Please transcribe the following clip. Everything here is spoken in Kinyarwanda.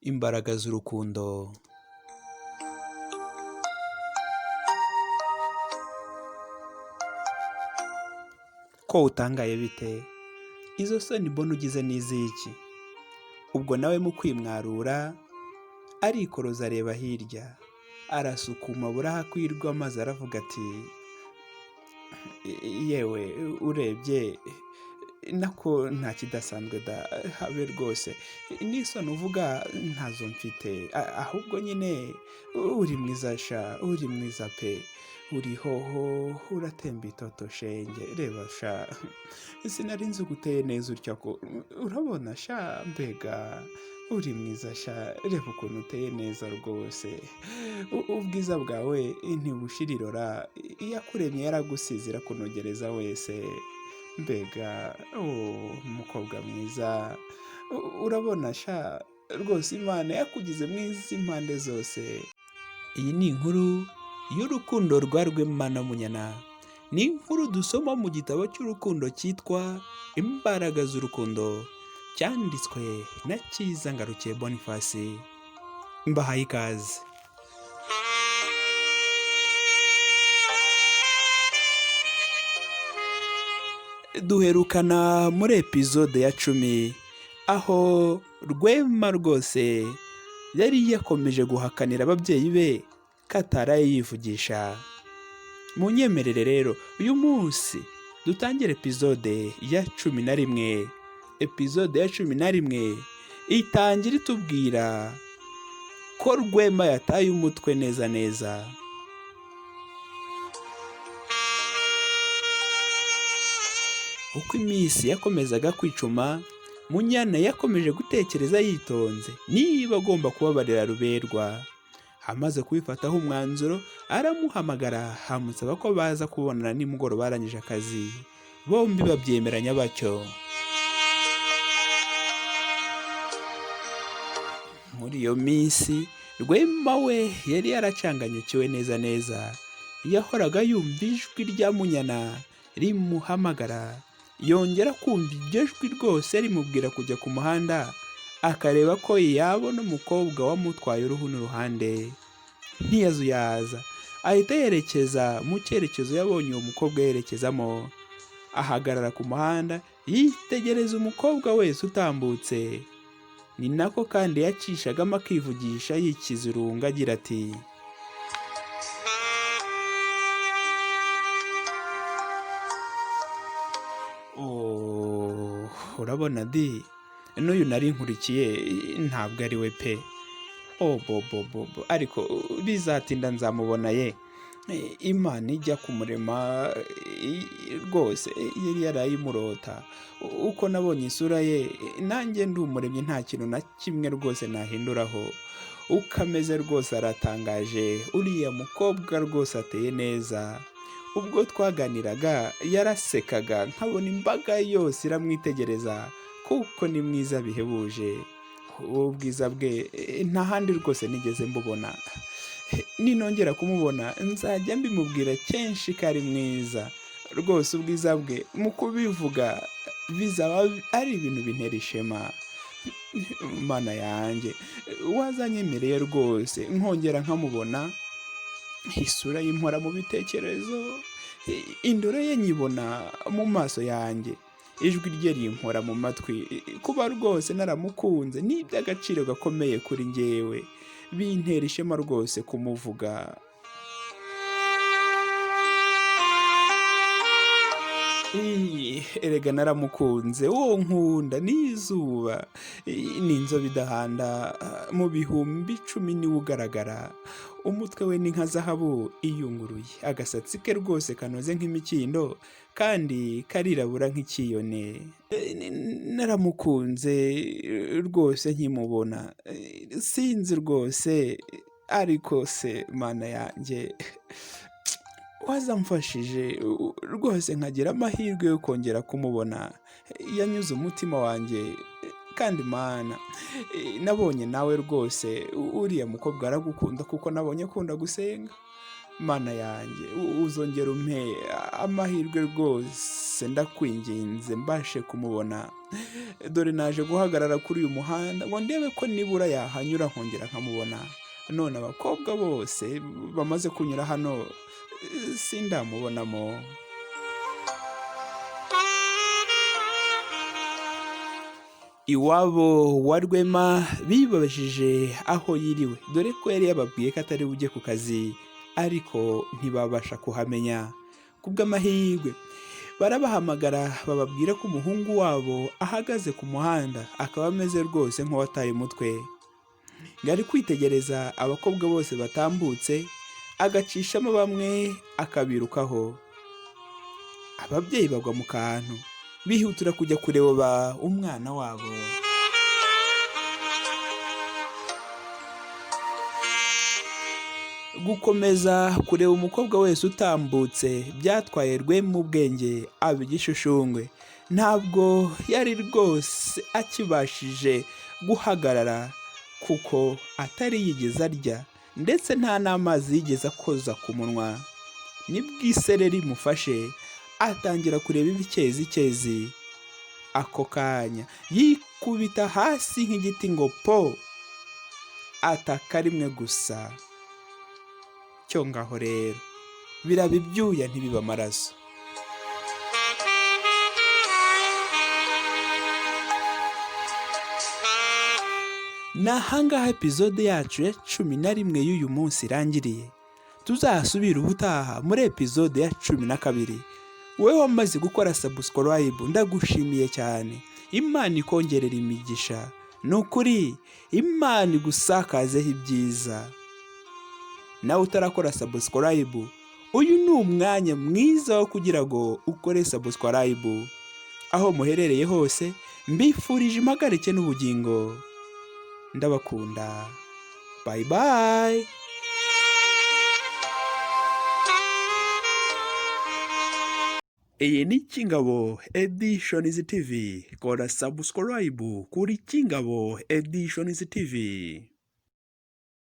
imbaraga z'urukundo. Ko utangaye bite? Izo soni mbona ugize n'iziki? Ubwo nawe mu kwimwarura arikoroza areba hirya, arasukuma burahakwirwa maze aravuga ati yewe urebye nako nta kidasanzwe da habe rwose, n'isoni uvuga ntazo mfite, ahubwo nyine uri mwiza sha, uri mwiza pe, uri hoho uratemba itoto shenge, reba sha sinari nzi guteye neza utya ko urabona sha, mbega uri mwiza sha, reba ukuntu uteye neza rwose, ubwiza bwawe ntibushirirora, iyakuremye yaragusize irakunogereza wese, mbega umukobwa mwiza, urabona sha rwose Imana yakugize mwiza impande zose. Iyi ni inkuru y'urukundo rwa Rwema na Munyana. Ni inkuru dusoma mu gitabo cy'urukundo cyitwa Imbaraga z'Urukundo, cyanditswe na Cyiza Ngarukiye Boniface. Mbahaye ikaze. Duherukana muri epizode ya 10 aho Rwema rwose yari yakomeje guhakanira ababyeyi be kataraye yivugisha. Munyemerere rero uyu munsi dutangire epizode ya 11. Epizode ya 11 itangira itubwira ko Rwema yataye umutwe neza neza. Uko iminsi yakomezaga kwicuma, Munyana yakomeje gutekereza yitonze niba agomba kubabarira Ruberwa. Amaze kubifataho umwanzuro, aramuhamagara amusaba ko baza kubonana nimugoroba barangije akazi. Bombi babyemeranya batyo. Muri iyo minsi Rwema we yari yaracanganyukiwe neza neza. Yahoraga yumva ijwi rya Munyana rimuhamagara, yongera kumva iryo jwi rwose rimubwira kujya ku muhanda akareba ko yabona umukobwa wamutwaye uruhu n'uruhande. Ntiyazuyaza, ahita yerekeza mu cyerekezo yabonye uwo mukobwa yerekezamo. Ahagarara ku muhanda yitegereza umukobwa wese utambutse. Ni nako kandi yacishagamo akivugisha yikiza irungu agira ati urabona di, n'uyu nari nkurikiye ntabwo ari we pe. Bobo ariko bizatinda nzamubona ye. Imana ijya kumurema rwose yari yarayimurota. Uko nabonye isura ye nanjye ndi umuremyi, nta kintu na kimwe rwose nahinduraho. Ukameze rwose aratangaje, uriya mukobwa rwose ateye neza. Ubwo twaganiraga yarasekaga nkabona imbaga yose iramwitegereza kuko ni mwiza bihebuje. Ubwiza bwe nta handi rwose nigeze mbubona. Ninongera kumubona nzajya mbimubwira kenshi ko ari mwiza. Rwose ubwiza bwe mu kubivuga bizaba ari ibintu bintera ishema. Mana yanjye, wazanyemereye rwose nkongera nkamubona, isura y'impora mu bitekerezo, indoro ye nyibona mu maso yanjye, ijwi rye rimpora mu matwi. Kuba rwose naramukunze ni iby'agaciro gakomeye kuri njyewe, bintera ishema rwose kumuvuga. Erega naramukunze, uwo nkunda n'izuba, n'inzobe idahanda mu bihumbi 10 niwe ugaragara. Umutwe we ni nka zahabu iyunguruye, agasatsi ke rwose kanoze nk'imikindo kandi karirabura nk'ikiyone. Naramukunze rwose nkimubona, sinzi rwose, ariko se Mana yanjye, wazamfashije rwose nkagira amahirwe yo kongera kumubona. Yanyuze umutima wanjye kandi Mana, nabonye nawe rwose uriya mukobwa aragukunda kuko nabonye akunda gusenga. mana yanjye uzongera umpe amahirwe rwose, ndakwinginze mbashe kumubona. Dore naje guhagarara kuri uyu muhanda ngo ndebe ko nibura yahanyura nkongera nkamubona. None abakobwa bose bamaze kunyura hano sindamubonamo. Iwabo wa Rwema bibabajije aho yiriwe, dore ko yari yababwiye ko atari bujye ku kazi, ariko ntibabasha kuhamenya. Kubw'amahirwe barabahamagara bababwira ko umuhungu wabo ahagaze ku muhanda, akaba ameze rwose nk'uwataye umutwe. Ngari kwitegereza abakobwa bose batambutse, agacishamo bamwe akabirukaho. Ababyeyi bagwa mu kantu, bihutira kujya kureba umwana wabo. Gukomeza kureba umukobwa wese utambutse byatwaye Rwema ubwenge aba igishushushungwe. Ntabwo yari rwose akibashije guhagarara, kuko atari yigeze arya, ndetse nta n'amazi yigeze akoza ku munwa. Nibwo isereri rimufashe atangira kureba ibikezi. Ako kanya yikubita hasi nk'igiti ngo po, ataka rimwe gusa. Cyo ngaho rero biraba ibyuya ntibiba amaraso. Nahangaha episode yacu ya 11 y'uyu munsi irangiriye. Tuzasubira ubutaha muri episode ya 12. Wowe wamaze gukora subscribe ndagushimiye cyane. Imana ikongerera imigisha. Nukuri Imana igusakazeho ibyiza. Nawe utarakora subscribe, uyu ni umwanya mwiza wo kugira ngo ukore subscribe. Aho muherereye hose mbifurije impagarike n'ubugingo. Ndabakunda. Bye bye. Iyi ni Kingabo Editions TV. Kora subscribe kuri Kingabo Editions TV.